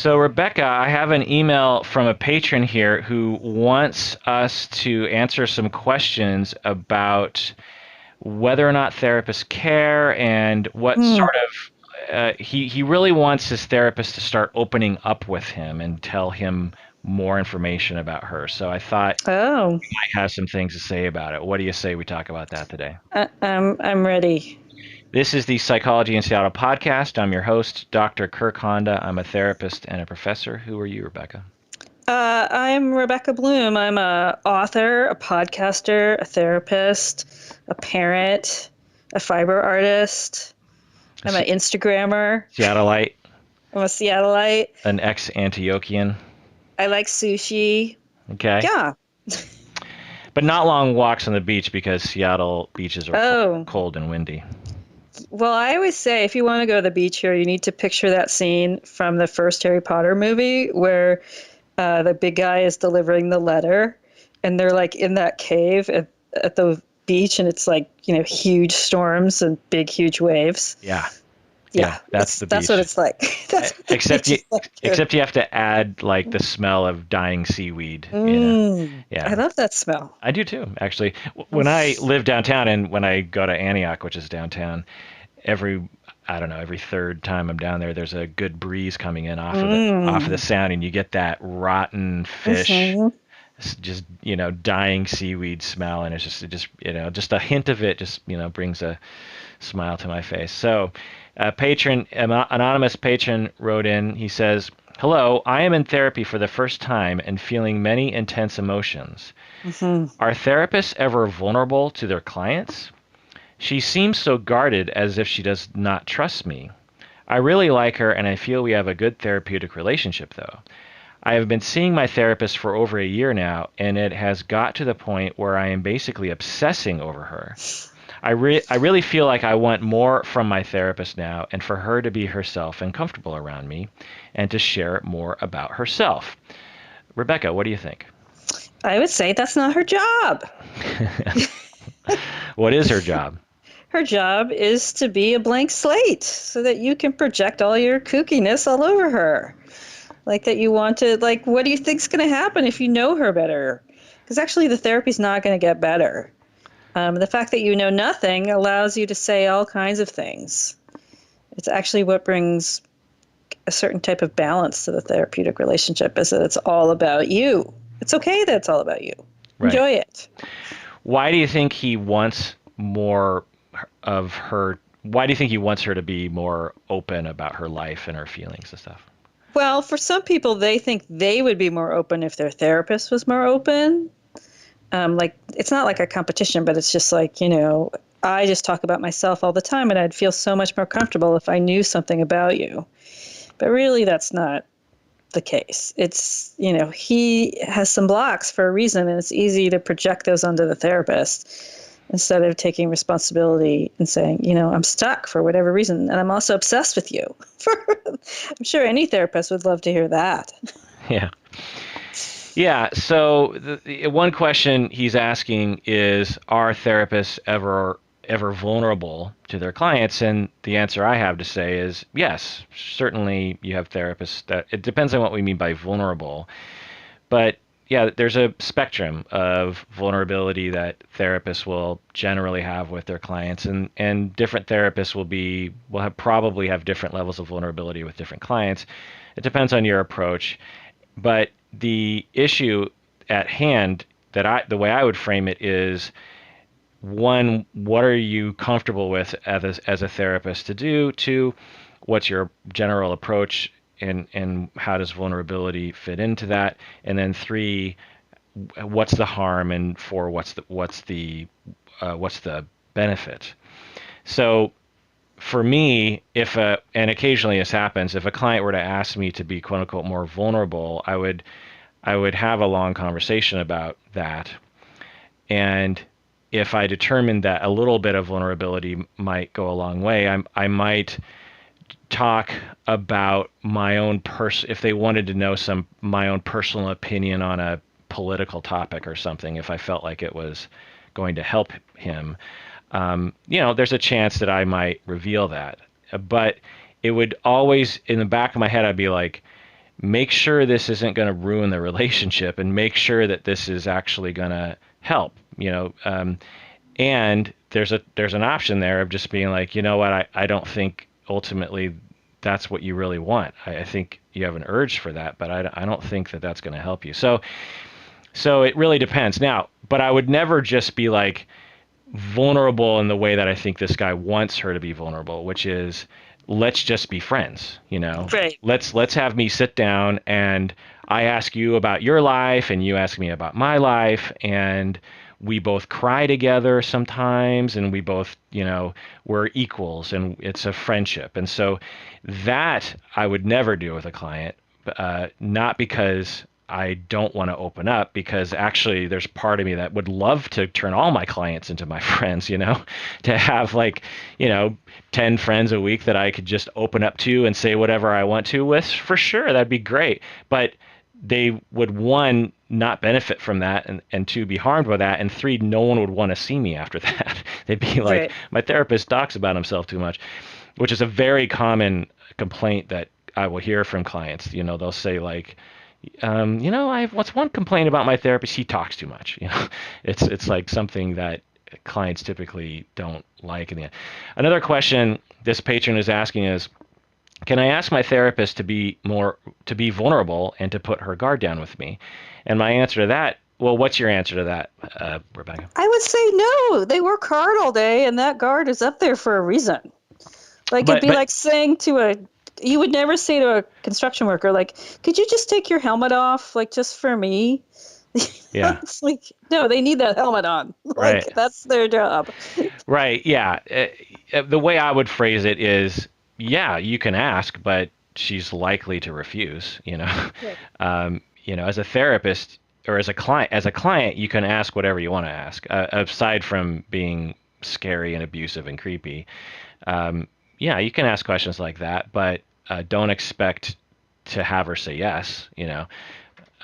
So, Rebecca, I have an email from a patron here who wants us to answer some questions about whether or not therapists care and what Hmm. sort of he really wants his therapist to start opening up with him and tell him more information about her. So I thought Oh, I have some things to say about it. What do you say we talk about that today? I'm ready. This is the Psychology in Seattle podcast. I'm your host, Dr. Kirk Honda. I'm a therapist and a professor. Who are you, Rebecca? I'm Rebecca Bloom. I'm a author, a podcaster, a therapist, a parent, a fiber artist. A I'm an Instagrammer. Seattleite, I'm a Seattleite. an ex-Antiochian. I like sushi. Okay. Yeah. But not long walks on the beach because Seattle beaches are Oh, cold and windy. well, I always say if you want to go to the beach here, you need to picture that scene from the first Harry Potter movie where the big guy is delivering the letter and they're like in that cave at the beach and it's like, huge storms and big, huge waves. Yeah. Yeah, Yeah, that's the that's what beach. it's like. That's what the Except beach you is like here. except you have to add like the smell of dying seaweed. I Yeah. love that smell. I do too, actually. When I live downtown and when I go to Antioch, which is downtown, every I don't know, every third time I'm down there, there's a good breeze coming in off of the Mm. sound, and you get that rotten fish, Hmm. just dying seaweed smell, and just a hint of it just brings a smile to my face. So, anonymous patron wrote in. He says, "Hello, I am in therapy for the first time and feeling many intense emotions. Hmm. Are therapists ever vulnerable to their clients? She seems so guarded as if she does not trust me. I really like her and I feel we have a good therapeutic relationship though. I have been seeing my therapist for over a year now and it has got to the point where I am basically obsessing over her. I really feel like I want more from my therapist now and for her to be herself and comfortable around me and to share more about herself." Rebecca, what do you think? I would say that's not her job. What is her job? Her job is to be a blank slate so that you can project all your kookiness all over her. Like that you want to, like, what do you think's going to happen if you know her better? Because actually, the therapy's not going to get better. The fact that you know nothing allows you to say all kinds of things. It's actually what brings a certain type of balance to the therapeutic relationship is that it's all about you. It's okay that it's all about you. Right. Enjoy it. Why do you think he wants more of her? Why do you think he wants her to be more open about her life and her feelings and stuff? Well, for some people, they think they would be more open if their therapist was more open. Like, it's not like a competition, but it's just like, I just talk about myself all the time, and I'd feel so much more comfortable if I knew something about you. But really, that's not the case. It's, he has some blocks for a reason, and it's easy to project those onto the therapist instead of taking responsibility and saying, I'm stuck for whatever reason, and I'm also obsessed with you. I'm sure any therapist would love to hear that. Yeah. Yeah. So the one question he's asking is, are therapists ever vulnerable to their clients? And the answer I have to say is yes. Certainly, you have therapists that it depends on what we mean by vulnerable. But yeah, there's a spectrum of vulnerability that therapists will generally have with their clients, and different therapists probably have different levels of vulnerability with different clients. It depends on your approach, but the issue at hand the way I would frame it is one, what are you comfortable with as a therapist to do? Two, what's your general approach and how does vulnerability fit into that? And then three, what's the harm and four, what's the benefit? So for me, and occasionally this happens, if a client were to ask me to be quote unquote more vulnerable, I would have a long conversation about that. And if I determined that a little bit of vulnerability might go a long way, I might talk about if they wanted to know my own personal opinion on a political topic or something, if I felt like it was going to help him, there's a chance that I might reveal that. But it would always, in the back of my head, I'd be like, make sure this isn't going to ruin the relationship, and make sure that this is actually going to help, and there's an option there of just being like, you know what, I don't think ultimately that's what you really want. I think you have an urge for that, but I don't think that that's going to help you. So it really depends. Now, but I would never just be like vulnerable in the way that I think this guy wants her to be vulnerable, which is, let's just be friends, Right. let's have me sit down and I ask you about your life and you ask me about my life, and we both cry together sometimes, and we both, we're equals, and it's a friendship. And so that I would never do with a client, not because I don't want to open up, because actually there's part of me that would love to turn all my clients into my friends, to have like, 10 friends a week that I could just open up to and say whatever I want to with, for sure. That'd be great. But they would, one, not benefit from that, and two, be harmed by that, and three, no one would want to see me after that. They'd be like, Right. my therapist talks about himself too much, which is a very common complaint that I will hear from clients. They'll say like, I have what's one complaint about my therapist? He talks too much. It's like something that clients typically don't like. In the end. Another question this patron is asking is, can I ask my therapist to be vulnerable and to put her guard down with me? And my answer to that, well, what's your answer to that, Rebecca? I would say no. They work hard all day, and that guard is up there for a reason. Like it'd But be but like saying you would never say to a construction worker, like, could you just take your helmet off, like just for me? yeah, It's like, no, they need that helmet on. Like right, that's their job. right, yeah. The way I would phrase it is, yeah, you can ask, but she's likely to refuse. Right. As a therapist or as a client, you can ask whatever you want to ask, aside from being scary and abusive and creepy. Yeah, you can ask questions like that, but don't expect to have her say yes.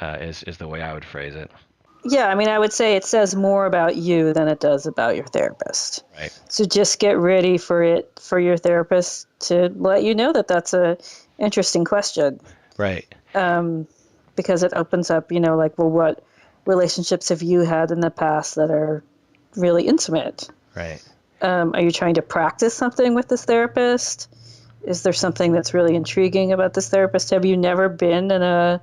Is the way I would phrase it. Yeah, I mean, I would say it says more about you than it does about your therapist. Right. So just get ready for your therapist to let you know that that's a interesting question, Right. because it opens up, like, well, what relationships have you had in the past that are really intimate? Right. Are you trying to practice something with this therapist? Is there something that's really intriguing about this therapist? Have you never been in a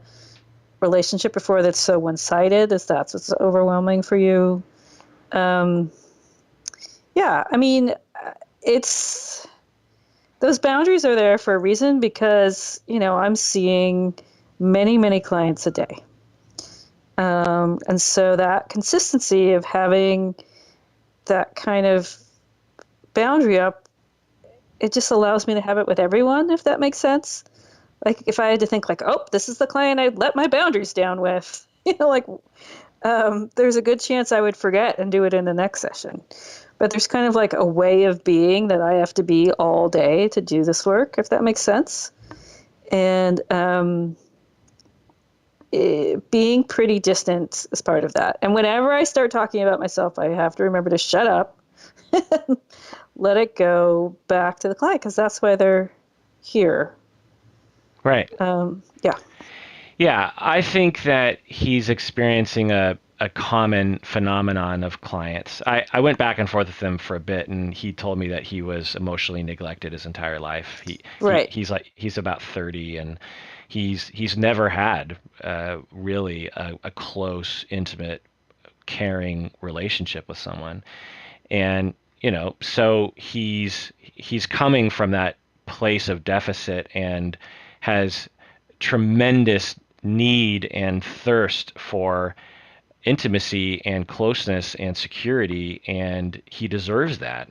relationship before that's so one-sided? Is that what's overwhelming for you? Um, yeah, I mean, it's those boundaries are there for a reason because I'm seeing many, many clients a day, and so that consistency of having that kind of boundary up, it just allows me to have it with everyone, if that makes sense. Like if I had to think like, oh, this is the client I let my boundaries down with, like there's a good chance I would forget and do it in the next session. But there's kind of like a way of being that I have to be all day to do this work, if that makes sense. And being pretty distant is part of that. And whenever I start talking about myself, I have to remember to shut up, let it go back to the client because that's why they're here. Right. Yeah. Yeah, I think that he's experiencing a common phenomenon of clients. I went back and forth with him for a bit, and he told me that he was emotionally neglected his entire life. Right. He's about 30, and he's never had really a close, intimate, caring relationship with someone. And so he's coming from that place of deficit and has tremendous need and thirst for intimacy and closeness and security, and he deserves that.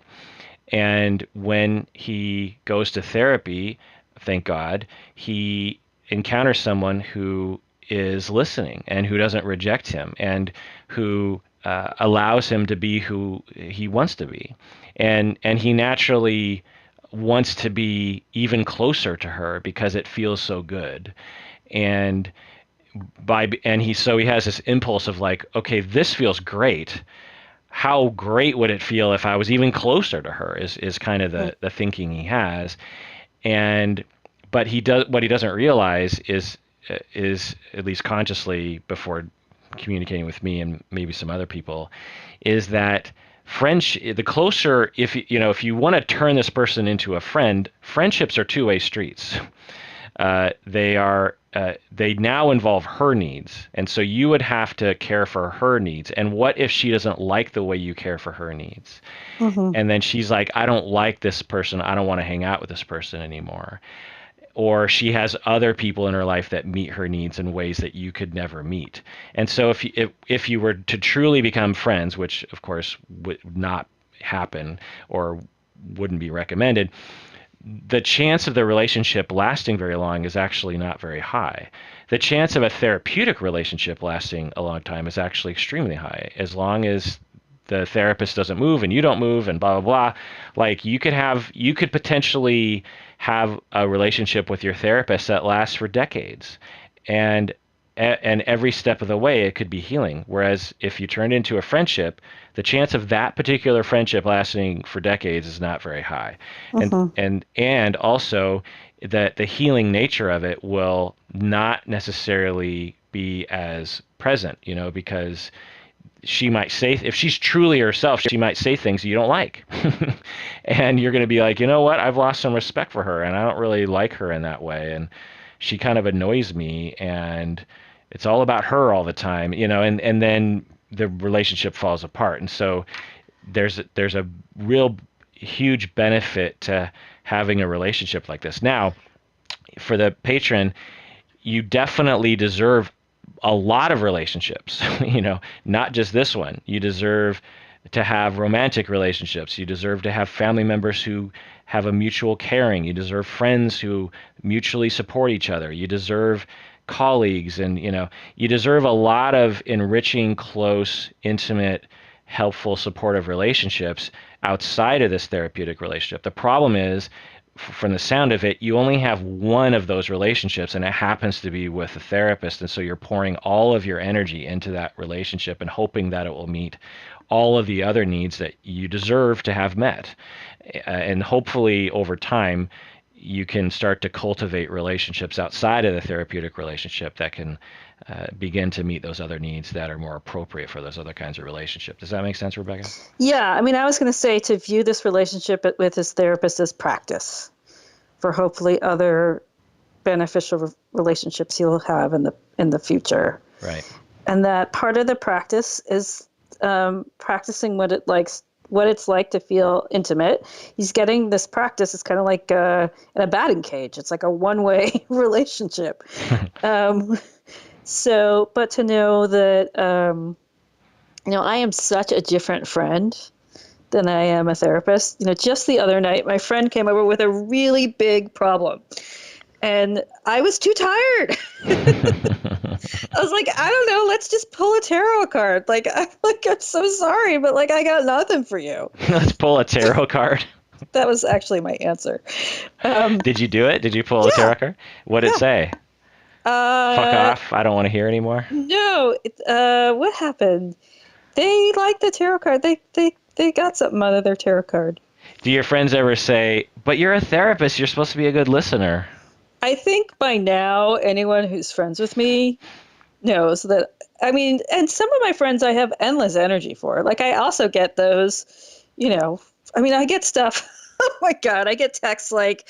And when he goes to therapy, thank God, he encounters someone who is listening and who doesn't reject him and who allows him to be who he wants to be. And he naturally wants to be even closer to her because it feels so good. And he has this impulse of like, okay, this feels great. How great would it feel if I was even closer to her, is kind of Right. the thinking he has. And but he does what he doesn't realize is is, at least consciously before communicating with me and maybe some other people, is that the closer, if if you want to turn this person into a friend, friendships are two-way streets. They now involve her needs, and so you would have to care for her needs. And what if she doesn't like the way you care for her needs? Mm-hmm. And then she's like, I don't like this person, I don't want to hang out with this person anymore. Or she has other people in her life that meet her needs in ways that you could never meet. And so if you were to truly become friends, which of course would not happen or wouldn't be recommended, the chance of the relationship lasting very long is actually not very high. The chance of a therapeutic relationship lasting a long time is actually extremely high, as long as the therapist doesn't move and you don't move and blah blah blah. Like you could potentially have a relationship with your therapist that lasts for decades, and and every step of the way it could be healing. Whereas if you turn it into a friendship, the chance of that particular friendship lasting for decades is not very high. And Mm-hmm. and also that the healing nature of it will not necessarily be as present, because she might say, if she's truly herself, she might say things you don't like. And you're going to be like, you know what? I've lost some respect for her and I don't really like her in that way. And she kind of annoys me and it's all about her all the time, and then the relationship falls apart. And so there's a real huge benefit to having a relationship like this. Now, for the patron, you definitely deserve a lot of relationships, not just this one. You deserve to have romantic relationships. You deserve to have family members who have a mutual caring. You deserve friends who mutually support each other. You deserve colleagues, and you deserve a lot of enriching, close, intimate, helpful, supportive relationships outside of this therapeutic relationship. The problem is, from the sound of it, you only have one of those relationships, and it happens to be with a therapist. And so you're pouring all of your energy into that relationship and hoping that it will meet all of the other needs that you deserve to have met. And hopefully, over time, you can start to cultivate relationships outside of the therapeutic relationship that can begin to meet those other needs that are more appropriate for those other kinds of relationships. Does that make sense, Rebecca? Yeah, I mean, I was going to say to view this relationship with his therapist as practice for hopefully other beneficial relationships he'll have in the future. Right. And that part of the practice is practicing what it's like to feel intimate. He's getting this practice. It's kind of like in a batting cage. It's like a one-way relationship. But to know that I am such a different friend than I am a therapist. Just the other night, my friend came over with a really big problem. And I was too tired. I was like, I don't know, let's just pull a tarot card. I'm so sorry, but I got nothing for you. Let's pull a tarot card. That was actually my answer. Did you do it? Did you pull a Yeah, tarot card? What did it yeah. say? Fuck off. I don't want to hear anymore. No, what happened? They liked the tarot card. They got something out of their tarot card. Do your friends ever say, but you're a therapist, you're supposed to be a good listener? I think by now, anyone who's friends with me knows that. I mean, and some of my friends I have endless energy for. I also get those, I get stuff. Oh my God, I get texts like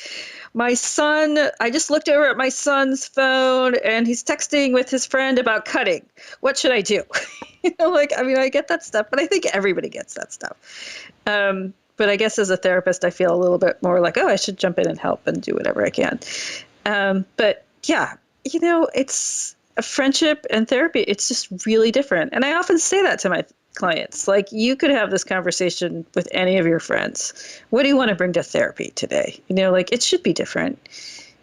my son, I just looked over at my son's phone and he's texting with his friend about cutting. What should I do? I get that stuff, but I think everybody gets that stuff. But I guess as a therapist, I feel a little bit more like, oh, I should jump in and help and do whatever I can. But yeah, it's a friendship and therapy. It's just really different. And I often say that to my clients. You could have this conversation with any of your friends. What do you want to bring to therapy today? It should be different.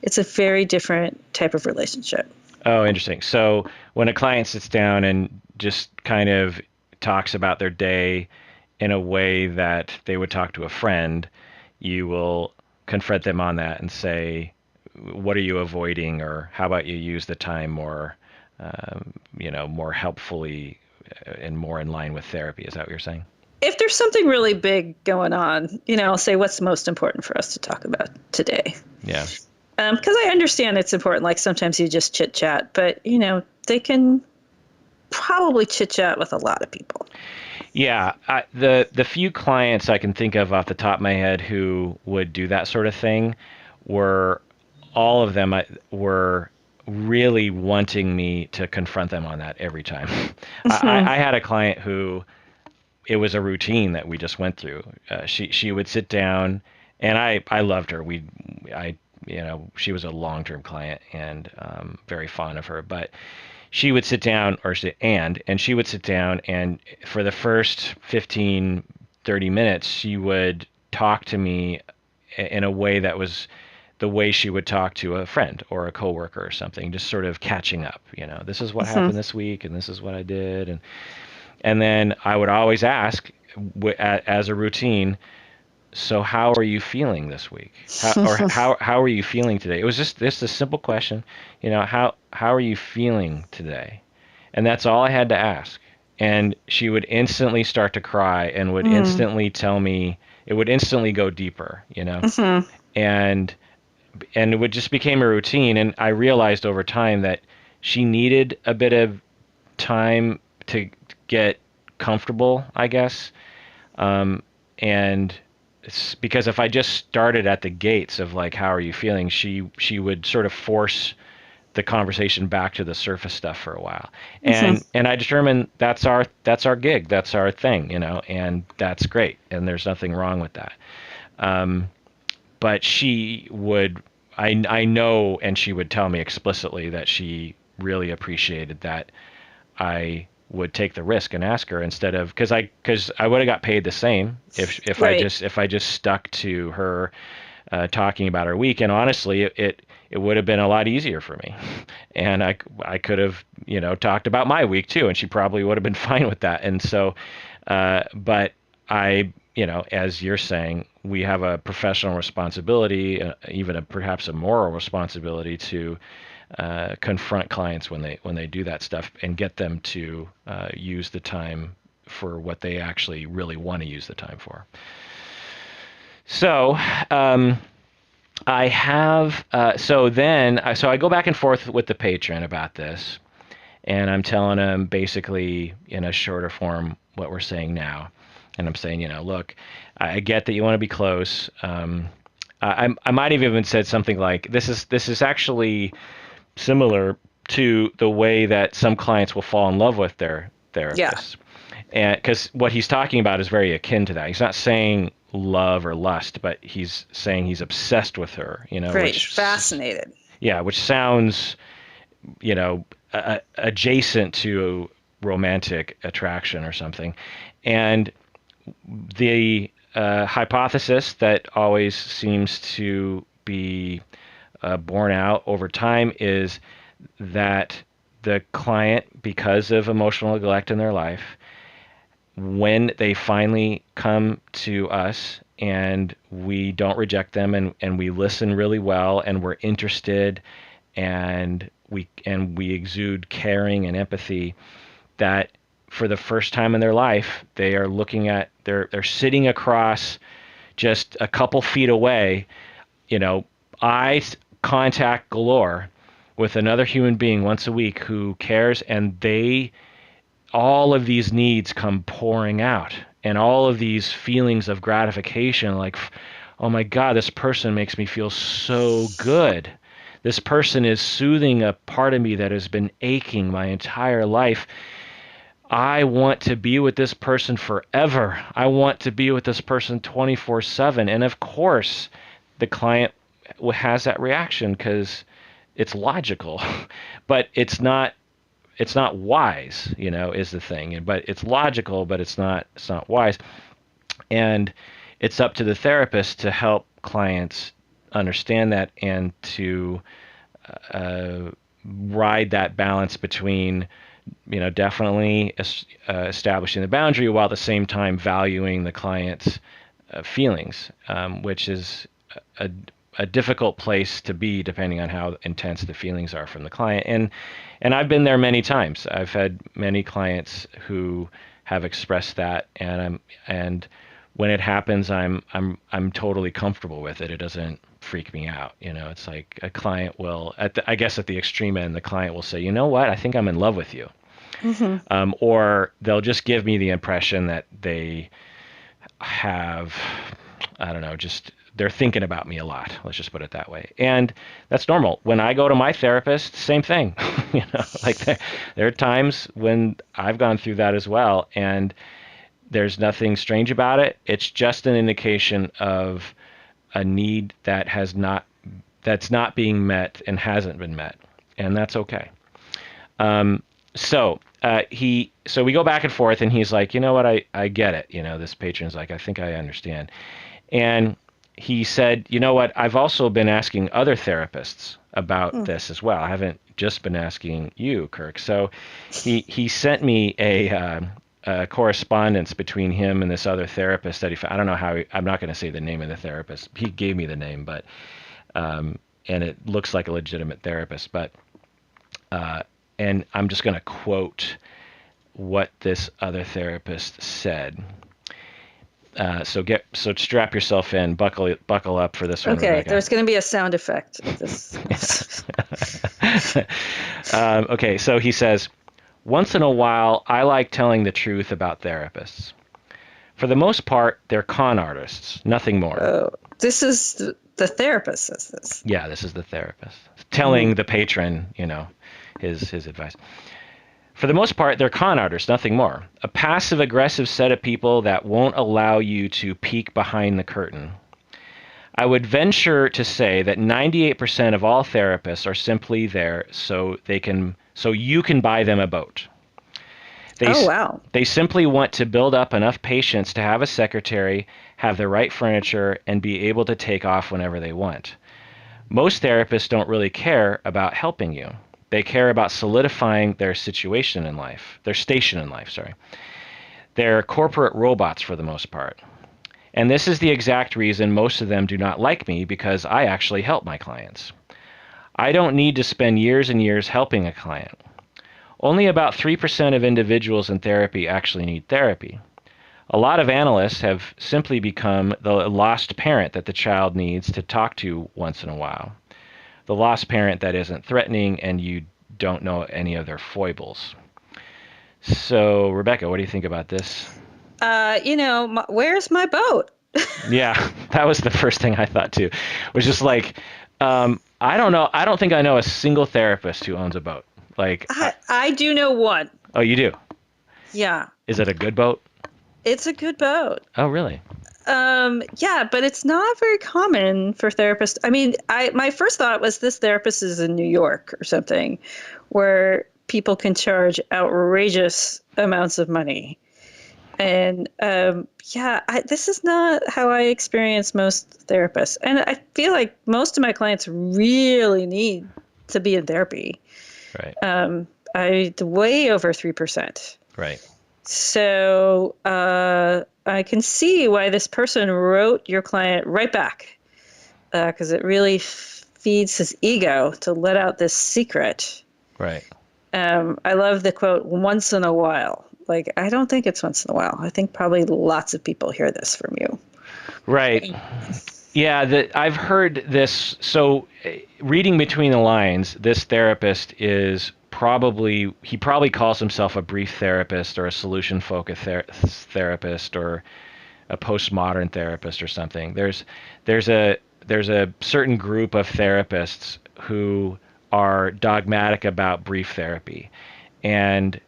It's a very different type of relationship. Oh, interesting. So when a client sits down and just kind of talks about their day in a way that they would talk to a friend, you will confront them on that and say, what are you avoiding? Or how about you use the time more, more helpfully and more in line with therapy? Is that what you're saying? If there's something really big going on, I'll say, what's most important for us to talk about today? Yeah. Because I understand it's important. Like sometimes you just chit chat, but they can probably chit chat with a lot of people. Yeah, the few clients I can think of off the top of my head who would do that sort of thing were all of them were really wanting me to confront them on that every time. I had a client who it was a routine that we just went through. She would sit down, and I loved her. I she was a long-term client and very fond of her, but she would sit down and she would sit down, and for the first 15, 30 minutes she would talk to me in a way that was the way she would talk to a friend or a coworker or something, just sort of catching up. This is what happened this week, and this is what I did, and then I would always ask, as a routine, so how are you feeling this week? How are you feeling today? It was just a simple question, how are you feeling today? And that's all I had to ask. And she would instantly start to cry and would instantly tell me, it would instantly go deeper. And and it would just became a routine, and I realized over time that she needed a bit of time to get comfortable, I guess. And it's because if I just started at the gates of like, how are you feeling, she would sort of force the conversation back to the surface stuff for a while. And I determined that's our gig, that's our thing, and that's great, and there's nothing wrong with that. But she would, I know, and she would tell me explicitly that she really appreciated that I would take the risk and ask her, instead of, because I would have got paid the same Right. if I just stuck to her talking about her week. And honestly, it would have been a lot easier for me, and I could have talked about my week too, and she probably would have been fine with that. And so, but as you're saying, we have a professional responsibility, even perhaps a moral responsibility to confront clients when they do that stuff, and get them to use the time for what they actually really want to use the time for. So I have so I go back and forth with the patron about this, and I'm telling him basically in a shorter form what we're saying now. And I'm saying, look, I get that you want to be close. I might have even said something like, this is actually similar to the way that some clients will fall in love with their Yeah. therapists. And because what he's talking about is very akin to that. He's not saying love or lust, but he's saying he's obsessed with her, Right. which, Fascinated. yeah, which sounds, adjacent to romantic attraction or something. And the hypothesis that always seems to be borne out over time is that the client, because of emotional neglect in their life, when they finally come to us and we don't reject them, and we listen really well, and we're interested, and we exude caring and empathy, that for the first time in their life they are they're sitting across, just a couple feet away, eye contact galore, with another human being once a week who cares, and all of these needs come pouring out, and all of these feelings of gratification, like, oh my God, this person makes me feel so good. This person is soothing a part of me that has been aching my entire life. I want to be with this person forever. I want to be with this person 24/7. And of course, the client has that reaction because it's logical, but it's not wise, is the thing. But it's logical, but it's not wise. And it's up to the therapist to help clients understand that, and to ride that balance between, definitely establishing the boundary, while at the same time valuing the client's feelings, which is a, a difficult place to be, depending on how intense the feelings are from the client. And I've been there many times. I've had many clients who have expressed that, and when it happens, I'm totally comfortable with it. It doesn't freak me out. It's like a client will, I guess at the extreme end, the client will say, you know what, I think I'm in love with you. Hmm. Or they'll just give me the impression that they have, I don't know, just they're thinking about me a lot. Let's just put it that way. And that's normal. When I go to my therapist, same thing. Like there are times when I've gone through that as well. And there's nothing strange about it. It's just an indication of a need that's not being met and hasn't been met. And that's okay. So we go back and forth, and he's like, you know what, I get it. This patron's like, I think I understand. And he said, you know what, I've also been asking other therapists about this as well. I haven't just been asking you, Kirk. So he sent me a correspondence between him and this other therapist that he found. I don't know how, I'm not going to say the name of the therapist. He gave me the name, but, and it looks like a legitimate therapist, but, and I'm just going to quote what this other therapist said. So strap yourself in, buckle up for this one, Okay, Rebecca. there's going to be a sound effect of this. Okay, so he says, once in a while, I like telling the truth about therapists. For the most part, they're con artists, nothing more. Oh, this is the therapist says this. Yeah, this is the therapist telling the patron, his advice. For the most part, they're con artists, nothing more. A passive-aggressive set of people that won't allow you to peek behind the curtain. I would venture to say that 98% of all therapists are simply there so you can buy them a boat. Oh, wow. They simply want to build up enough patience to have a secretary, have the right furniture, and be able to take off whenever they want. Most therapists don't really care about helping you. They care about solidifying their station in life, sorry. They're corporate robots for the most part. And this is the exact reason most of them do not like me, because I actually help my clients. I don't need to spend years and years helping a client. Only about 3% of individuals in therapy actually need therapy. A lot of analysts have simply become the lost parent that the child needs to talk to once in a while. The lost parent that isn't threatening and you don't know any of their foibles. So, Rebecca, what do you think about this? Where's my boat? Yeah, that was the first thing I thought too. Was just like, I don't know. I don't think I know a single therapist who owns a boat. Like, I do know one. Oh, you do? Yeah. Is it a good boat? It's a good boat. Oh, really? Yeah, but it's not very common for therapists. I mean, my first thought was this therapist is in New York or something, where people can charge outrageous amounts of money. And this is not how I experience most therapists. And I feel like most of my clients really need to be in therapy. Right. Way over 3%. Right. So I can see why this person wrote your client right back, because it really feeds his ego to let out this secret. Right. I love the quote, once in a while. Like, I don't think it's once in a while. I think probably lots of people hear this from you. Right. Yeah, I've heard this. So reading between the lines, this therapist is he probably calls himself a brief therapist or a solution-focused therapist or a postmodern therapist or something. There's a certain group of therapists who are dogmatic about brief therapy. And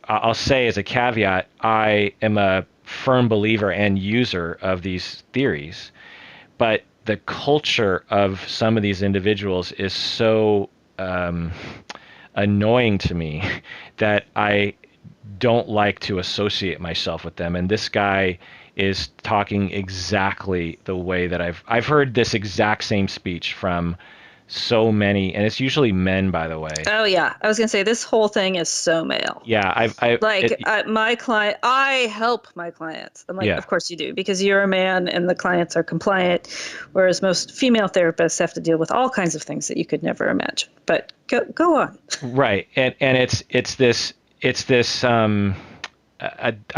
I'll say as a caveat, I am a firm believer and user of these theories, but the culture of some of these individuals is so annoying to me that I don't like to associate myself with them. And this guy is talking exactly the way that I've heard this exact same speech from so many, and it's usually men, by the way. Oh yeah, I was gonna say this whole thing is so male. Yeah, my client, I help my clients. I'm like, Yeah. Of course you do, because you're a man and the clients are compliant, whereas most female therapists have to deal with all kinds of things that you could never imagine. But go on. Right, and it's this. I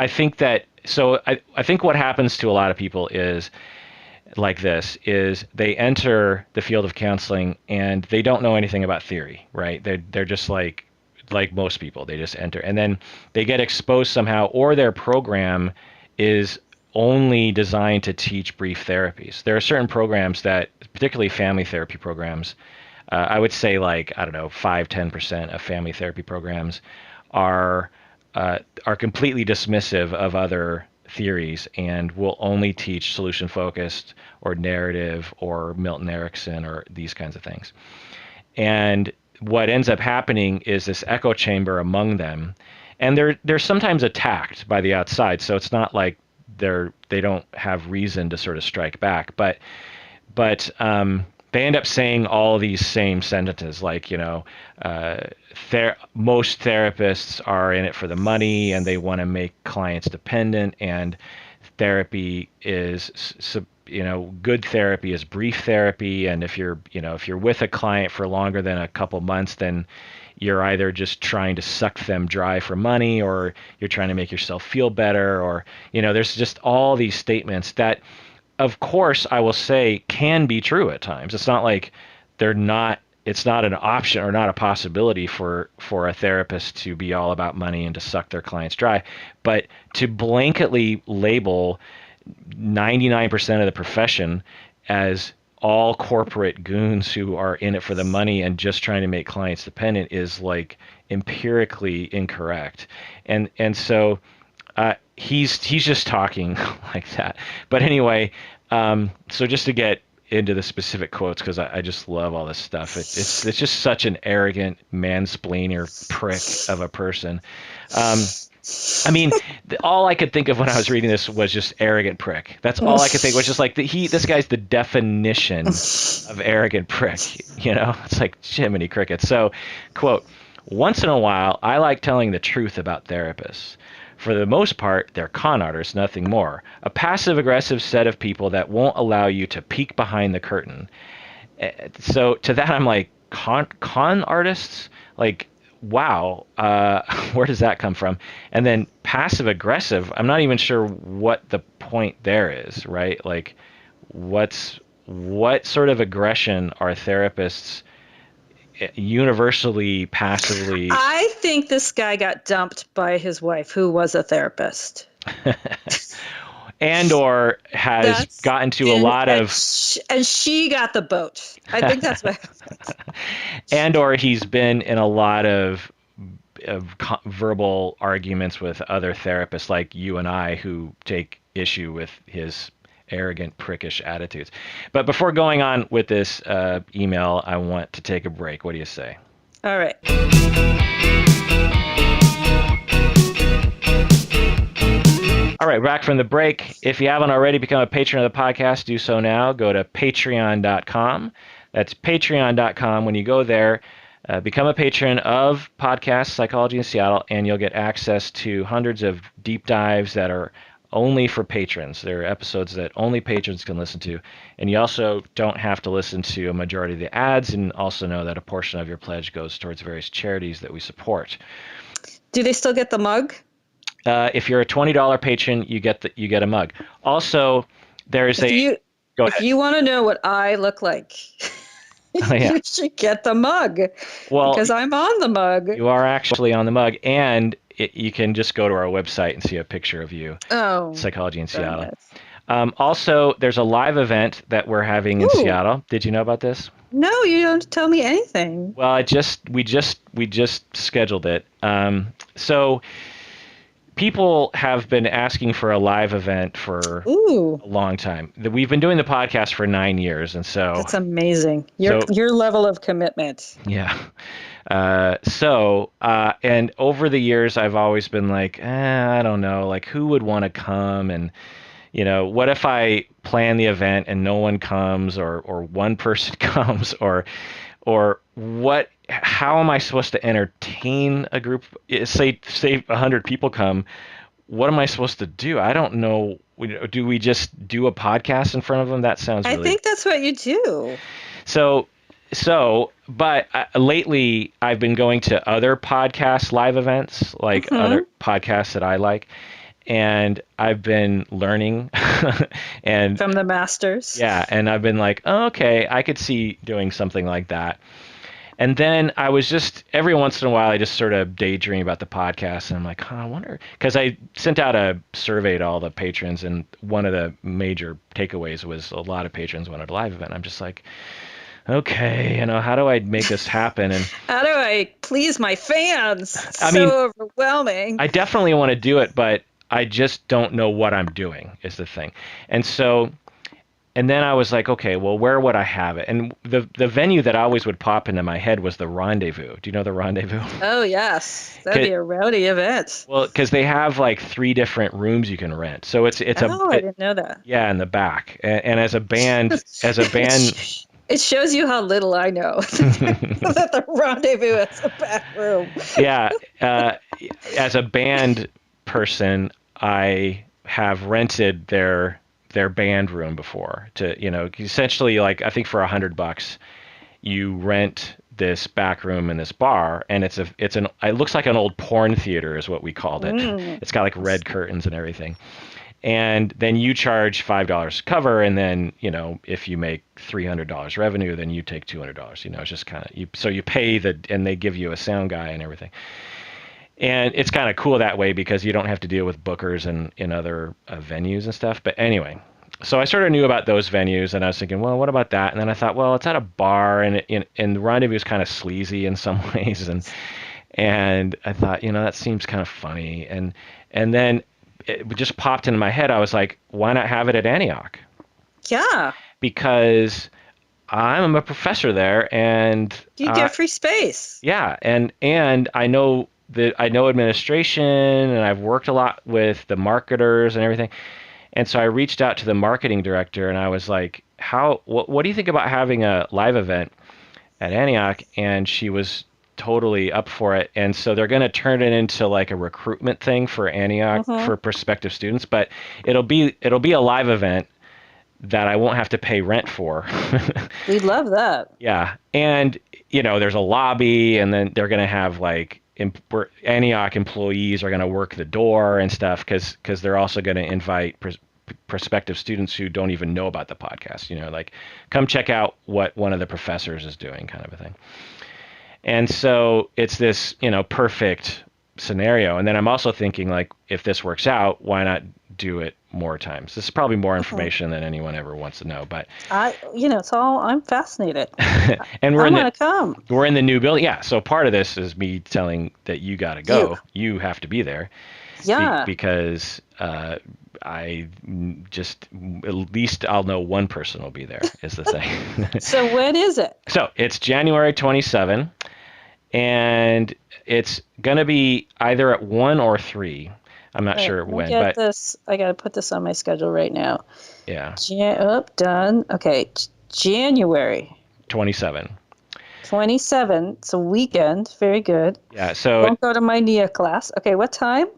think that I think what happens to a lot of people is like this is they enter the field of counseling and they don't know anything about theory, right? They're just like most people, they just enter and then they get exposed somehow, or their program is only designed to teach brief therapies. There are certain programs that, particularly family therapy programs, I would say like, I don't know, 5-10% of family therapy programs are are completely dismissive of other theories and will only teach solution focused or narrative or Milton Erickson or these kinds of things. And what ends up happening is this echo chamber among them, and they're sometimes attacked by the outside. So it's not like they don't have reason to sort of strike back, but they end up saying all these same sentences, like, uh, most therapists are in it for the money and they want to make clients dependent, and therapy is, good therapy is brief therapy, and if you're with a client for longer than a couple months, then you're either just trying to suck them dry for money, or you're trying to make yourself feel better, or there's just all these statements that, of course, I will say can be true at times. It's not like they're not. It's not an option or not a possibility for a therapist to be all about money and to suck their clients dry. But to blanketly label 99% of the profession as all corporate goons who are in it for the money and just trying to make clients dependent is like empirically incorrect. And so he's just talking like that. But anyway, so just to get into the specific quotes, because I just love all this stuff. It's just such an arrogant mansplainer prick of a person. I mean, all I could think of when I was reading this was just arrogant prick. That's all I could think was just like this guy's the definition of arrogant prick. It's like Jiminy Cricket. So, quote, once in a while, I like telling the truth about therapists. For the most part, they're con artists, nothing more. A passive-aggressive set of people that won't allow you to peek behind the curtain. So to that, I'm like, con artists? Like, wow, where does that come from? And then passive-aggressive, I'm not even sure what the point there is, right? Like, what sort of aggression are therapists universally passively? I think this guy got dumped by his wife, who was a therapist. And or has gotten to a lot of... And she got the boat. I think that's what happened. And or he's been in a lot of verbal arguments with other therapists like you and I, who take issue with his arrogant, prickish attitudes. But before going on with this email, I want to take a break. What do you say? All right. All right, back from the break. If you haven't already become a patron of the podcast, do so now. Go to patreon.com. That's patreon.com. When you go there, become a patron of Podcast Psychology in Seattle, and you'll get access to hundreds of deep dives that are only for patrons. There are episodes that only patrons can listen to. And you also don't have to listen to a majority of the ads, and also know that a portion of your pledge goes towards various charities that we support. Do they still get the mug? If you're a $20 patron, you get a mug. Also, there's If you want to know what I look like, you should get the mug. Well, because I'm on the mug. You are actually on the mug, and you can just go to our website and see a picture of you. Oh, Psychology in Seattle. Also, there's a live event that we're having in Seattle. Did you know about this? No, you don't tell me anything. Well, we just scheduled it. So people have been asking for a live event for a long time. We've been doing the podcast for 9 years, and so that's amazing. Your level of commitment. Yeah. And over the years, I've always been like, I don't know, like who would want to come, and what if I plan the event and no one comes, or one person comes, or what? How am I supposed to entertain a group? Say 100 people come. What am I supposed to do? I don't know. Do we just do a podcast in front of them? That sounds really... I think that's what you do. But lately I've been going to other podcast live events, like other podcasts that I like. and I've been learning, and From the masters. yeah, and I've been like, oh, okay, I could see doing something like that. And then I was just every once in a while, I just sort of daydream about the podcast, and I'm like, huh, I wonder, because I sent out a survey to all the patrons, and one of the major takeaways was a lot of patrons wanted a live event. I'm just like, okay, how do I make this happen? And How do I please my fans? It's I mean, so overwhelming. I definitely want to do it, but I just don't know what I'm doing is the thing. And so, and then I was like, okay, well, where would I have it? And the venue that always would pop into my head was the Rendezvous. Do you know the Rendezvous? Oh, yes. That'd be a rowdy event. Well, because they have like 3 different rooms you can rent. So I didn't know that. yeah, in the back. And as a band, It shows you how little I know that the Rendezvous is a back room. yeah, as a band person, I have rented their band room before to, essentially, like, I think for $100 you rent this back room in this bar, and it looks like an old porn theater is what we called it. It's got like red curtains and everything. And then you charge $5 to cover, and then, if you make $300 revenue, then you take $200. It's just kind of so you pay and they give you a sound guy and everything. And it's kind of cool that way because you don't have to deal with bookers and in other venues and stuff. But anyway, so I sort of knew about those venues, and I was thinking, well, what about that? And then I thought, well, it's at a bar, and the Rendezvous is kind of sleazy in some ways, and I thought, that seems kind of funny, and then it just popped into my head. I was like, why not have it at Antioch? Yeah. Because I'm a professor there, and you get free space. Yeah, and I know administration, and I've worked a lot with the marketers and everything. And so I reached out to the marketing director, and I was like, what do you think about having a live event at Antioch? And she was totally up for it. And so they're going to turn it into like a recruitment thing for Antioch for prospective students, but it'll be a live event that I won't have to pay rent for. We love that. Yeah. And, there's a lobby, and then they're going to have like Antioch employees are going to work the door and stuff because they're also going to invite prospective students who don't even know about the podcast, like come check out what one of the professors is doing, kind of a thing. And so it's this, perfect scenario. And then I'm also thinking, like, if this works out, why not do it more times? This is probably more information than anyone ever wants to know, but I'm fascinated. And I'm going to come. We're in the new building. Yeah. So part of this is me telling that you got to go. You have to be there. Yeah. Because I just, at least I'll know one person will be there is the thing. So when is it? So it's January 27, and it's going to be either at 1 or 3. I'm not sure when, but I got to put this on my schedule right now. Yeah. Done. Okay. January 27. 27. It's a weekend. Very good. Yeah. So don't go to my NIA class. Okay. What time?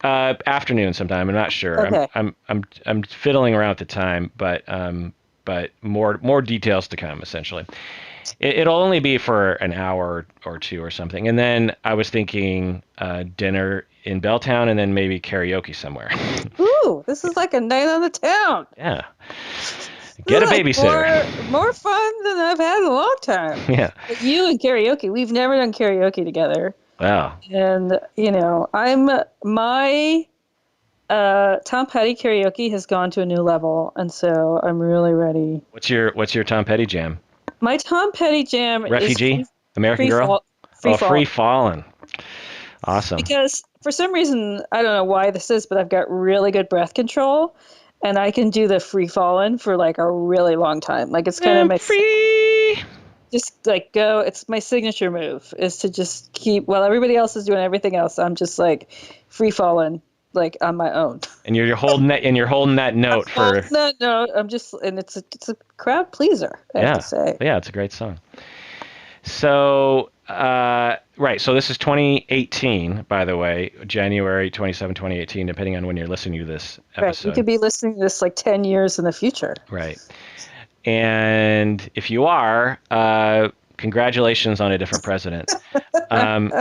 Afternoon sometime. I'm not sure. Okay. I'm fiddling around at the time, but more details to come. Essentially, it'll only be for an hour or two or something, and then I was thinking dinner in Belltown, and then maybe karaoke somewhere. Ooh, this is like a night on the town. Yeah. Get a babysitter. More fun than I've had in a long time. Yeah. But you and karaoke, we've never done karaoke together. Wow. And my Tom Petty karaoke has gone to a new level, and so I'm really ready. What's your Tom Petty jam? My Tom Petty jam Refugee? is American Girl? Free Fallin'. Awesome. Because for some reason, I don't know why this is, but I've got really good breath control, and I can do the free falling for like a really long time. Like it's kind of my free. Just like go. It's my signature move is to just keep while everybody else is doing everything else. I'm just like free falling like on my own. And you're holding that note for that note. I'm just and it's a crowd pleaser. I have to say. Yeah, it's a great song. So. Right. So this is 2018, by the way, January 27, 2018, depending on when you're listening to this episode. Right. You could be listening to this like 10 years in the future. Right. And if you are, congratulations on a different president. Um,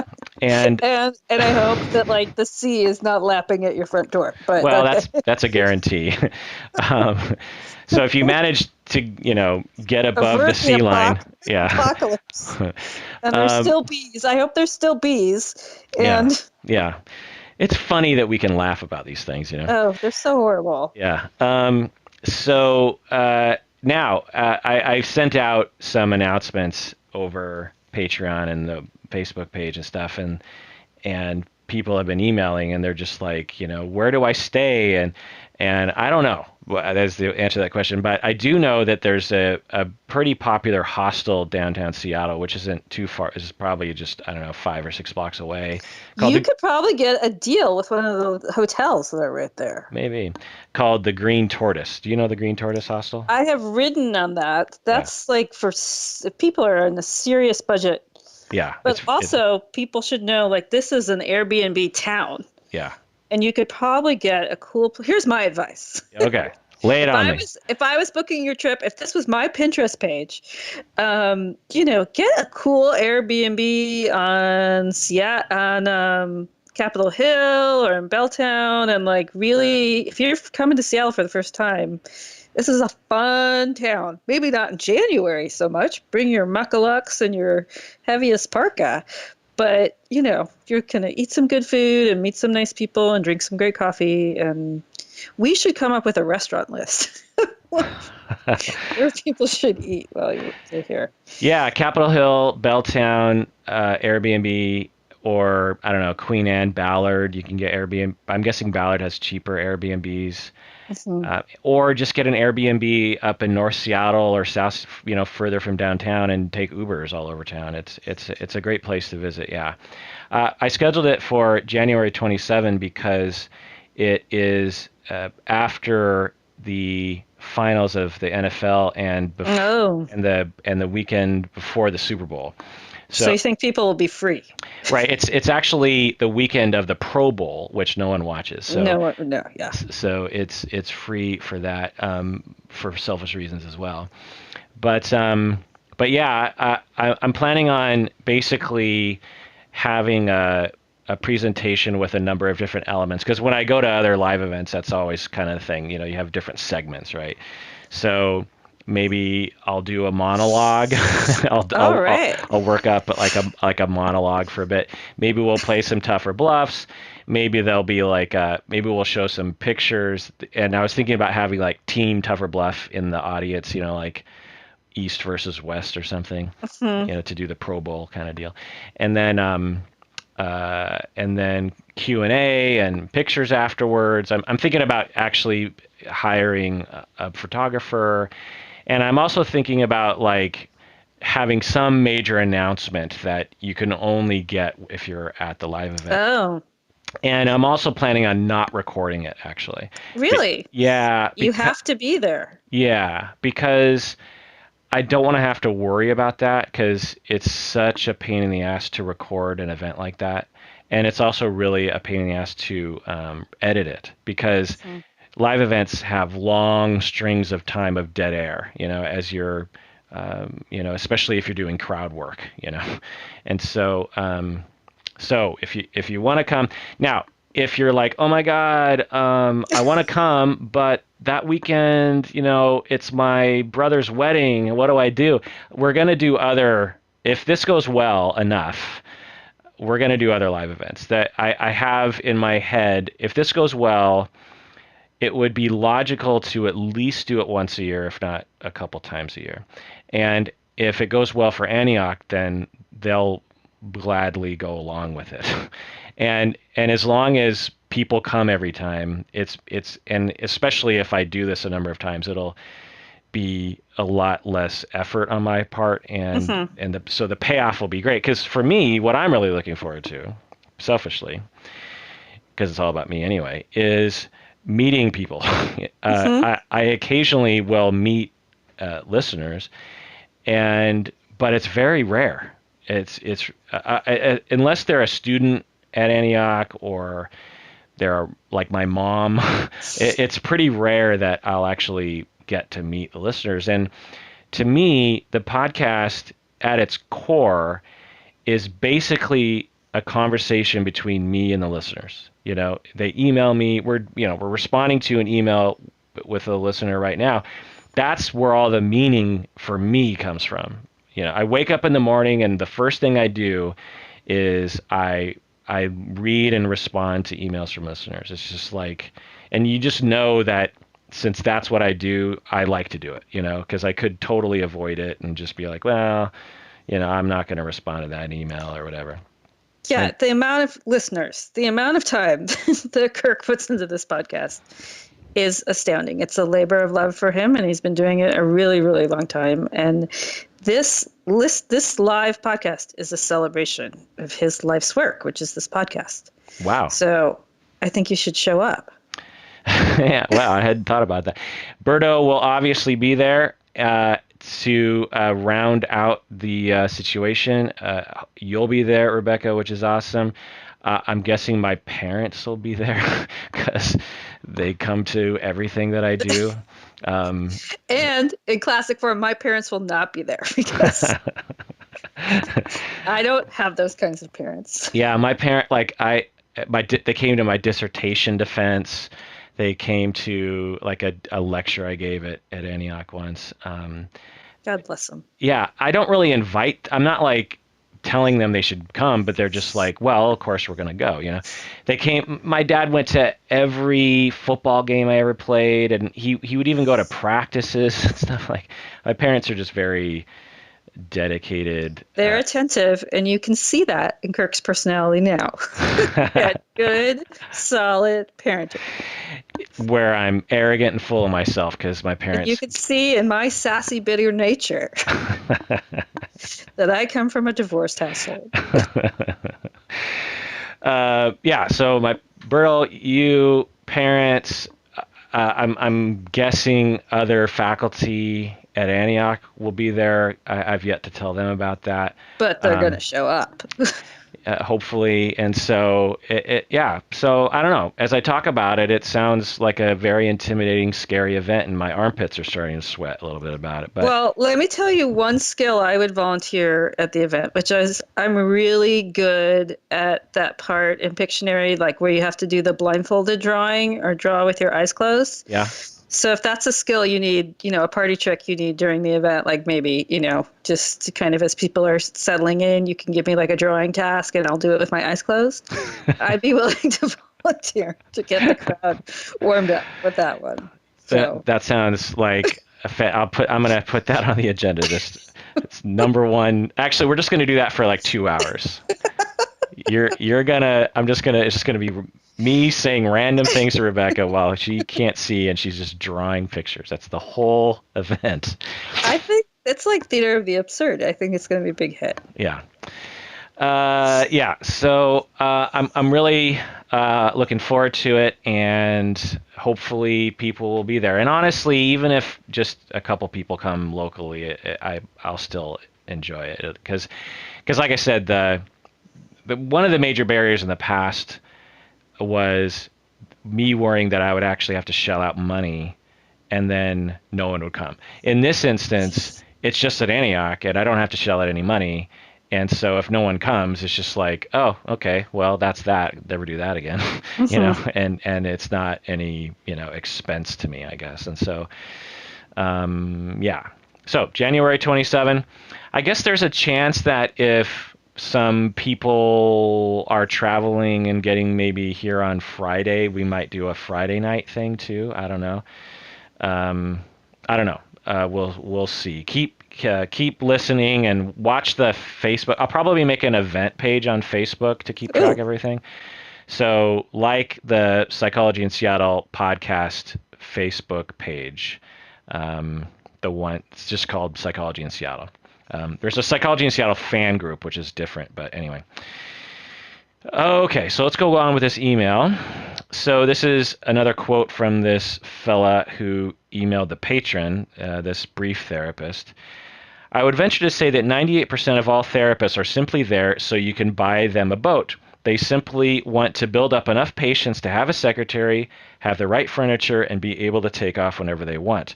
and And I hope that like the sea is not lapping at your front door. But well, okay. that's a guarantee. um, so if you manage to, get above the Avert the sea line, yeah. apocalypse. And there's um, still bees. I hope there's still bees. yeah, And yeah. It's funny that we can laugh about these things. oh, they're so horrible. Yeah. So now I sent out some announcements over Patreon and the Facebook page and stuff, and people have been emailing, and they're just like, where do I stay? And I don't know. Well, that's the answer to that question. But I do know that there's a pretty popular hostel downtown Seattle, which isn't too far. It's probably just, I don't know, 5 or 6 blocks away, called You the could probably get a deal with one of the hotels that are right there. maybe called the Green Tortoise. Do you know the Green Tortoise Hostel? I have ridden on that. Yeah, That's like for if people are in a serious budget. yeah. But also, people should know like this is an Airbnb town, Yeah. and you could probably get a cool. Here's my advice. Okay. Lay it on me. If I was booking your trip, if this was my Pinterest page, get a cool Airbnb on Capitol Hill or in Belltown, and like really, if you're coming to Seattle for the first time, this is a fun town. Maybe not in January so much. Bring your muckalucks and your heaviest parka. But, you're going to eat some good food and meet some nice people and drink some great coffee. And we should come up with a restaurant list where people should eat while you're here. Yeah, Capitol Hill, Belltown, Airbnb, or I don't know, Queen Anne, Ballard. You can get Airbnb. I'm guessing Ballard has cheaper Airbnbs. Mhm. Or just get an Airbnb up in North Seattle or south, further from downtown, and take Ubers all over town. It's a great place to visit. Yeah, I scheduled it for January 27 because it is after the finals of the NFL Oh, and the weekend before the Super Bowl. so you think people will be free? Right, it's actually the weekend of the Pro Bowl, which no one watches. No, yeah. So it's free for that, for selfish reasons as well. But yeah, I'm planning on basically having a presentation with a number of different elements, because when I go to other live events, that's always kind of the thing. You have different segments, right? So maybe I'll do a monologue. All right. I'll work up like a monologue for a bit. Maybe we'll play some tougher bluffs. Maybe there'll be maybe we'll show some pictures. And I was thinking about having like team tougher bluff in the audience, like East versus West or something, Mhm. to do the Pro Bowl kind of deal. And then Q&A and pictures afterwards. I'm thinking about actually hiring a photographer, and I'm also thinking about like having some major announcement that you can only get if you're at the live event. Oh, And I'm also planning on not recording it, actually. really? Yeah, You have to be there. because I don't want to have to worry about that, because it's such a pain in the ass to record an event like that. And it's also really a pain in the ass to edit it, because Mhm. live events have long strings of time of dead air, as you're, especially if you're doing crowd work, And so if you want to come now, if you're like, oh my God, I want to come, but that weekend, it's my brother's wedding. What do I do? We're going to do if this goes well enough, we're going to do other live events that I have in my head. If this goes well, it would be logical to at least do it once a year, if not a couple times a year. And if it goes well for Antioch, then they'll gladly go along with it. And as long as people come every time, and especially if I do this a number of times, it'll be a lot less effort on my part, Mhm. so the payoff will be great. Because for me, what I'm really looking forward to, selfishly, because it's all about me anyway, is meeting people. Mhm. I occasionally will meet listeners, but it's very rare. It's unless they're a student at Antioch, or they're like my mom. It's pretty rare that I'll actually get to meet the listeners. And to me, the podcast at its core is basically a conversation between me and the listeners. You know, they email me. We're responding to an email with a listener right now. That's where all the meaning for me comes from. You know, I wake up in the morning and the first thing I do is I read and respond to emails from listeners. It's just like, and you just know that since that's what I do, I like to do it, you know, because I could totally avoid it and just be like, well, you know, I'm not going to respond to that email or whatever. Yeah, And the amount of listeners, the amount of time that Kirk puts into this podcast is astounding. It's a labor of love for him, and he's been doing it a really, really long time. And this live podcast is a celebration of his life's work, which is this podcast. wow. So I think you should show up. Yeah, wow, I hadn't thought about that. Berto will obviously be there to round out the situation. You'll be there, Rebecca, which is awesome. I'm guessing my parents will be there because they come to everything that I do. Um, And in classic form, my parents will not be there because I don't have those kinds of parents. yeah, my parent, they came to my dissertation defense. They came to like a lecture I gave at Antioch once. God bless them. Yeah, I don't really invite. I'm not like telling them they should come, but they're just like, well, of course we're gonna go. You know, they came. My dad went to every football game I ever played, and he would even go to practices and stuff. Like my parents are just very dedicated. They're attentive, and you can see that in Kirk's personality now. Yeah, good, solid parenting. Where I'm arrogant and full of myself because my parents. You can see in my sassy, bitter nature that I come from a divorced household. Yeah, so my Bertle, you parents, I'm guessing other faculty at Antioch will be there. I've yet to tell them about that. But they're going to show up. Hopefully. And so, yeah. So I don't know. As I talk about it, it sounds like a very intimidating, scary event, and my armpits are starting to sweat a little bit about it. But well, let me tell you one skill I would volunteer at the event, which is I'm really good at that part in Pictionary, like where you have to do the blindfolded drawing or draw with your eyes closed. yeah. So if that's a skill you need, a party trick you need during the event, like maybe, just to kind of as people are settling in, you can give me like a drawing task and I'll do it with my eyes closed. I'd be willing to volunteer to get the crowd warmed up with that one. So. That sounds like I'm going to put that on the agenda. It's number one. Actually, we're just going to do that for like 2 hours. It's just going to be me saying random things to Rebecca while she can't see and she's just drawing pictures. That's the whole event. I think it's like theater of the absurd. I think it's going to be a big hit. Yeah. Yeah. So I'm really looking forward to it, and hopefully people will be there. And honestly, even if just a couple people come locally, I'll still enjoy it because like I said, the one of the major barriers in the past was me worrying that I would actually have to shell out money and then no one would come. In this instance, it's just at Antioch and I don't have to shell out any money. And so if no one comes, it's just like, oh, okay, well, that's that. Never do that again, and it's not any, expense to me, I guess. And so, yeah. So January 27, I guess there's a chance that if some people are traveling and getting maybe here on Friday, we might do a Friday night thing too. I don't know. I don't know. We'll see. Keep listening and watch the Facebook. I'll probably make an event page on Facebook to keep track of everything. So like the Psychology in Seattle podcast Facebook page, the one it's just called Psychology in Seattle. There's a Psychology in Seattle fan group, which is different, but anyway. Okay, so let's go on with this email. So this is another quote from this fella who emailed the patron, this brief therapist. I would venture to say that 98% of all therapists are simply there so you can buy them a boat. They simply want to build up enough patience to have a secretary, have the right furniture, and be able to take off whenever they want.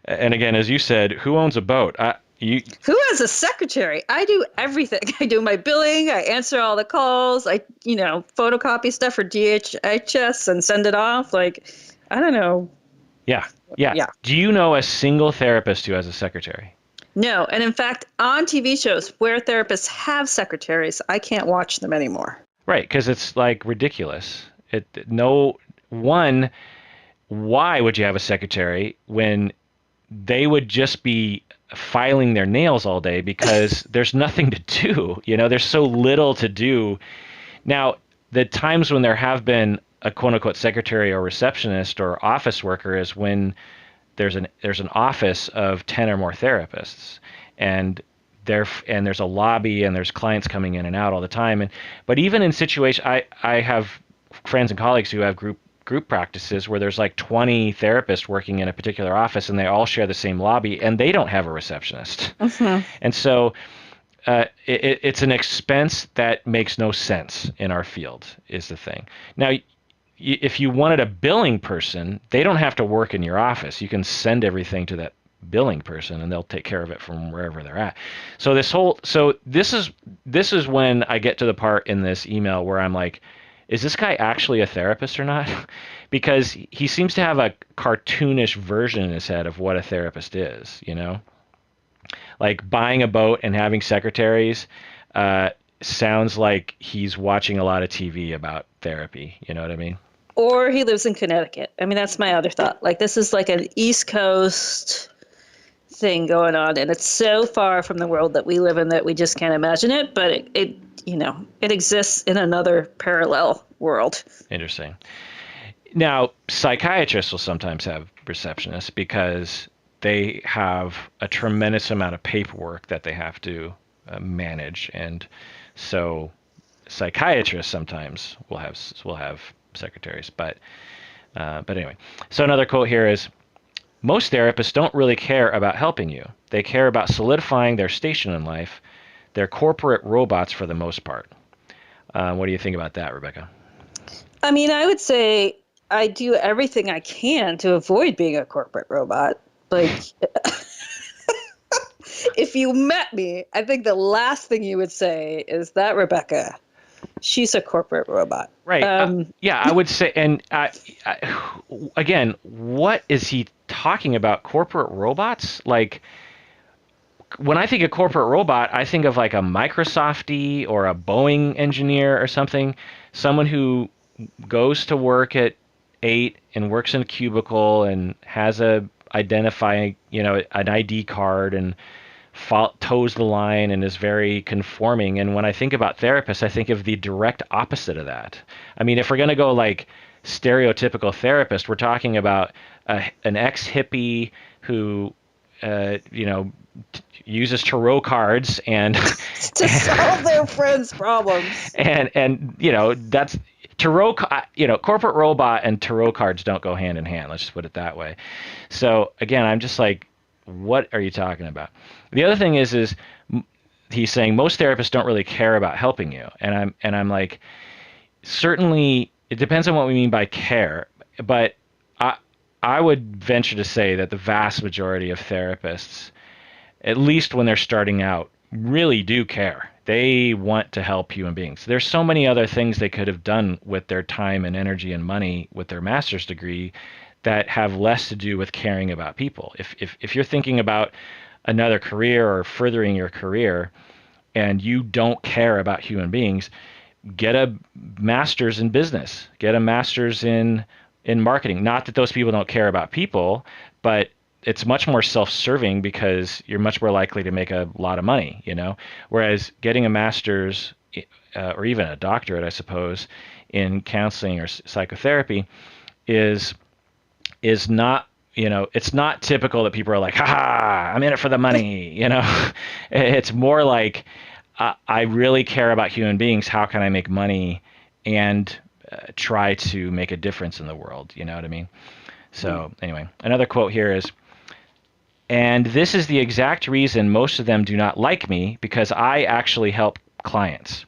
And again, as you said, who owns a boat? You Who has a secretary? I do everything. I do my billing. I answer all the calls. I, photocopy stuff for DHHS and send it off. Like, I don't know. Yeah. Yeah. Yeah. Do you know a single therapist who has a secretary? No. And in fact, on TV shows where therapists have secretaries, I can't watch them anymore. Right, because it's like ridiculous. It no one. Why would you have a secretary when they would just be filing their nails all day because there's nothing to do? There's so little to do. Now, the times when there have been a quote unquote secretary or receptionist or office worker is when there's an office of 10 or more therapists, and there's a lobby and there's clients coming in and out all the time. But even in situations, I have friends and colleagues who have group practices where there's like 20 therapists working in a particular office and they all share the same lobby and they don't have a receptionist. And so it's an expense that makes no sense in our field is the thing. Now, if you wanted a billing person, they don't have to work in your office. You can send everything to that billing person and they'll take care of it from wherever they're at. So this is when I get to the part in this email where I'm like, is this guy actually a therapist or not? Because he seems to have a cartoonish version in his head of what a therapist is, Like buying a boat and having secretaries sounds like he's watching a lot of TV about therapy. You know what I mean? Or he lives in Connecticut. I mean, that's my other thought. Like, this is like an East Coast thing going on, and it's so far from the world that we live in that we just can't imagine it. But it exists in another parallel world. Interesting. Now, psychiatrists will sometimes have receptionists because they have a tremendous amount of paperwork that they have to manage, and so psychiatrists sometimes will have secretaries. But anyway, so another quote here is, most therapists don't really care about helping you. They care about solidifying their station in life. They're corporate robots for the most part. What do you think about that, Rebecca? I mean, I would say I do everything I can to avoid being a corporate robot. Like, if you met me, I think the last thing you would say is that Rebecca, she's a corporate robot. Right. Yeah, I would say, and again, what is he talking about? Corporate robots? Like, when I think of corporate robot, I think of like a Microsofty or a Boeing engineer or something, someone who goes to work at 8 and works in a cubicle and has an ID card and toes the line and is very conforming. And when I think about therapists, I think of the direct opposite of that. I mean, if we're going to go like stereotypical therapist, we're talking about an ex-hippie who, uses tarot cards and to solve their friends' problems. And that's tarot. Corporate robot and tarot cards don't go hand in hand. Let's just put it that way. So again, I'm just like, what are you talking about? The other thing is he's saying most therapists don't really care about helping you, and I'm like, certainly it depends on what we mean by care, but I would venture to say that the vast majority of therapists, at least when they're starting out, really do care. They want to help human beings. There's so many other things they could have done with their time and energy and money with their master's degree that have less to do with caring about people. If you're thinking about another career or furthering your career and you don't care about human beings, get a master's in business, get a master's in marketing. Not that those people don't care about people, but it's much more self-serving because you're much more likely to make a lot of money, Whereas getting a master's or even a doctorate, I suppose, in counseling or psychotherapy is not, it's not typical that people are like, ha, I'm in it for the money, It's more like, I really care about human beings. How can I make money and try to make a difference in the world? You know what I mean? So anyway, another quote here is, and this is the exact reason most of them do not like me, because I actually help clients.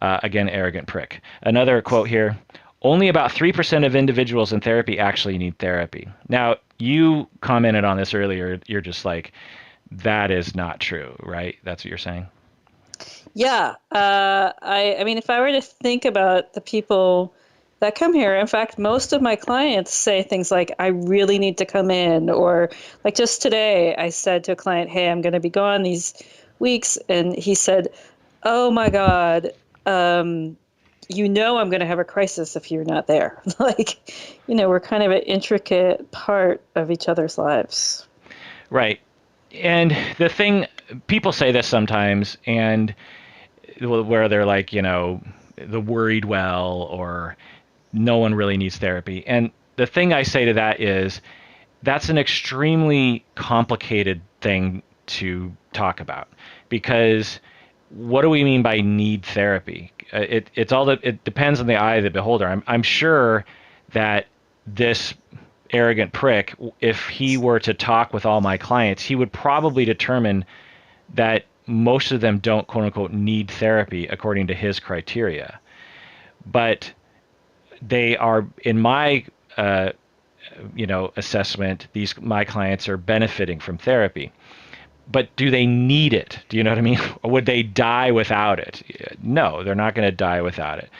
Again, arrogant prick. Another quote here, only about 3% of individuals in therapy actually need therapy. Now, you commented on this earlier. You're just like, that is not true, right? That's what you're saying? Yeah. I mean, if I were to think about the people that come here, in fact, most of my clients say things like, I really need to come in. Or, like just today, I said to a client, hey, I'm going to be gone these weeks. And he said, oh my God, um, I'm going to have a crisis if you're not there. We're kind of an intricate part of each other's lives. Right. And the thing, people say this sometimes, and where they're like, the worried well, or no one really needs therapy. And the thing I say to that is that's an extremely complicated thing to talk about, because what do we mean by need therapy? It depends on the eye of the beholder. I'm sure that this arrogant prick, if he were to talk with all my clients, he would probably determine that most of them don't, quote unquote, need therapy according to his criteria. But they are, in my assessment, these my clients are benefiting from therapy. But do they need it? Do you know what I mean? Or would they die without it? No, they're not going to die without it.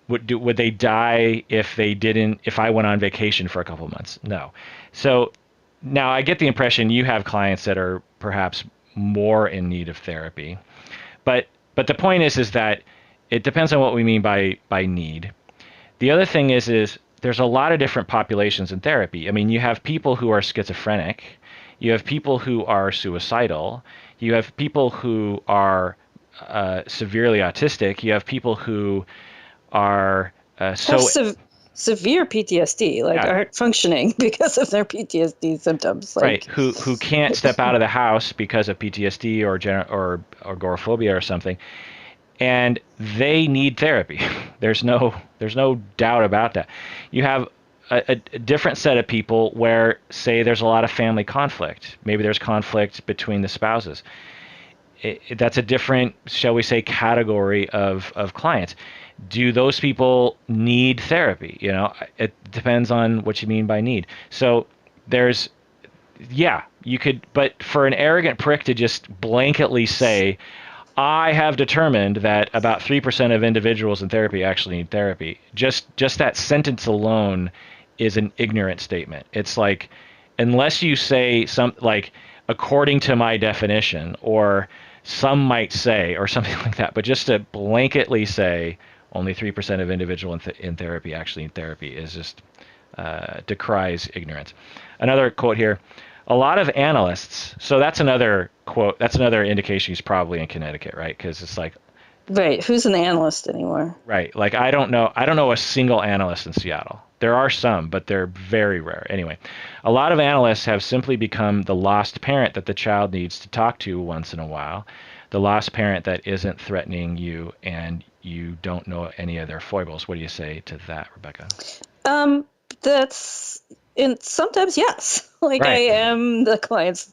Would they die if they didn't? If I went on vacation for a couple of months? No. So now I get the impression you have clients that are perhaps more in need of therapy. But the point is that it depends on what we mean by need. The other thing is there's a lot of different populations in therapy. I mean, you have people who are schizophrenic, you have people who are suicidal, you have people who are severely autistic, you have people who are Have so severe PTSD, like yeah, aren't functioning because of their PTSD symptoms. right, Like, who can't step out of the house because of PTSD or agoraphobia or something, and they need therapy. There's no doubt about that. You have a different set of people where, say, there's a lot of family conflict. Maybe there's conflict between the spouses. That's a different, shall we say, category of clients. Do those people need therapy? It depends on what you mean by need. So there's, yeah, you could, but for an arrogant prick to just blanketly say, I have determined that about 3% of individuals in therapy actually need therapy. Just that sentence alone is an ignorant statement. It's like, unless you say some like, according to my definition, or some might say, or something like that, but just to blanketly say only 3% of individuals in therapy actually need therapy is just decries ignorance. Another quote here: a lot of analysts. So that's another quote. That's another indication he's probably in Connecticut, right? Because it's like, right, who's an analyst anymore? right, like I don't know. I don't know a single analyst in Seattle. There are some, but they're very rare. Anyway, a lot of analysts have simply become the lost parent that the child needs to talk to once in a while, the lost parent that isn't threatening you and you don't know any of their foibles. What do you say to that, Rebecca? Um, that's and sometimes yes. Like I Right. am the client's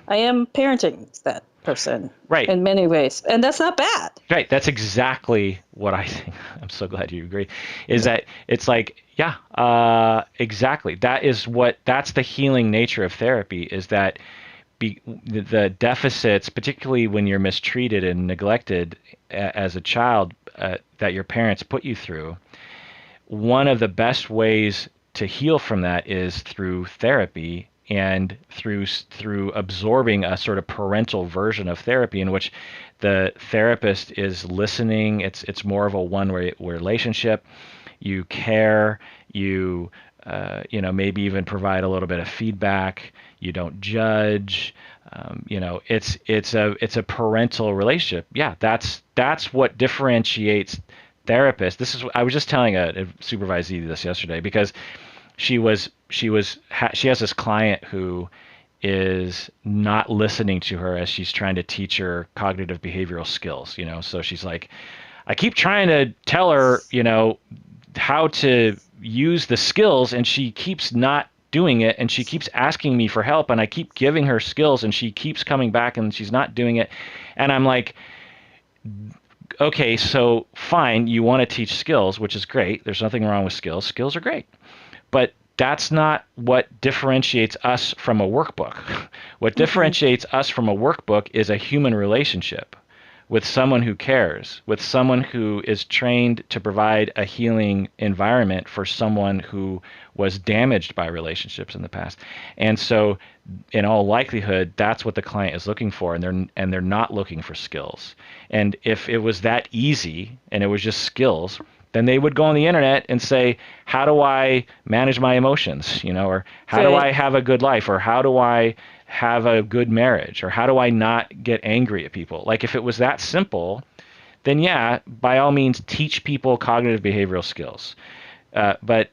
I am parenting that person Right. in many ways. And that's not bad. Right. That's exactly what I think. I'm so glad you agree. Is that it's like, yeah, exactly. That's the healing nature of therapy, is that the deficits, particularly when you're mistreated and neglected as a child, that your parents put you through, one of the best ways to heal from that is through therapy, and through absorbing a sort of parental version of therapy in which the therapist is listening. It's more of a one-way relationship. You care. Maybe even provide a little bit of feedback. You don't judge. It's a parental relationship. Yeah, that's what differentiates therapists. I was just telling a supervisee this yesterday, because she has this client who is not listening to her as she's trying to teach her cognitive behavioral skills. So she's like, I keep trying to tell her, how to use the skills, and she keeps not doing it, and she keeps asking me for help, and I keep giving her skills, and she keeps coming back and she's not doing it. And I'm like, okay, so fine, you want to teach skills, which is great. There's nothing wrong with skills. Skills are great. But that's not what differentiates us from a workbook. What Mm-mm. differentiates us from a workbook is a human relationship with someone who cares, with someone who is trained to provide a healing environment for someone who was damaged by relationships in the past. And so in all likelihood, that's what the client is looking for, and they're not looking for skills. And if it was that easy and it was just skills, then they would go on the internet and say, how do I manage my emotions, or how do Right. I have a good life, or how do I have a good marriage, or how do I not get angry at people? Like if it was that simple, then yeah, by all means teach people cognitive behavioral skills. But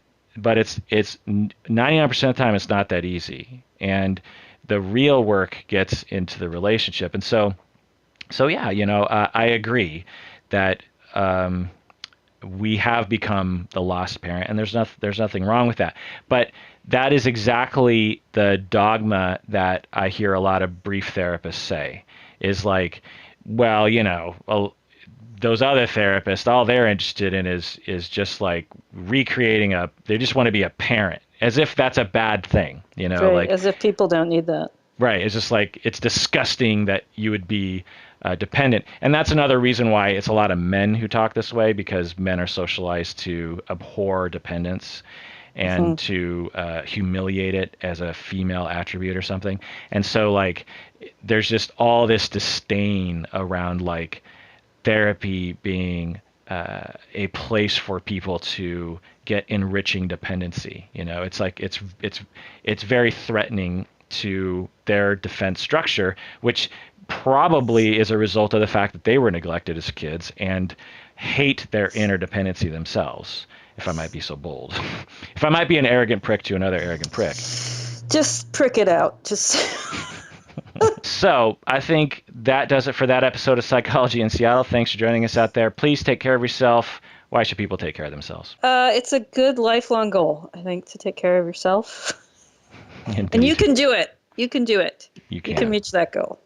it's 99% of the time it's not that easy, and the real work gets into the relationship. And so yeah, I agree that we have become the lost parent, and there's nothing wrong with that. But that is exactly the dogma that I hear a lot of brief therapists say is like, well, those other therapists, all they're interested in is just like recreating they just want to be a parent, as if that's a bad thing, Right. like As if people don't need that. right. It's just like it's disgusting that you would be dependent, and that's another reason why it's a lot of men who talk this way, because men are socialized to abhor dependence Hmm. and to humiliate it as a female attribute or something. And so like there's just all this disdain around like therapy being a place for people to get enriching dependency. It's like it's very threatening to their defense structure, which probably is a result of the fact that they were neglected as kids and hate their interdependency themselves. If I might be so bold, if I might be an arrogant prick to another arrogant prick. Just prick it out. Just. So I think that does it for that episode of Psychology in Seattle. Thanks for joining us out there. Please take care of yourself. Why should people take care of themselves? It's a good lifelong goal, I think, to take care of yourself. And you Indeed, can do it. You can do it. you You can can. reach that goal.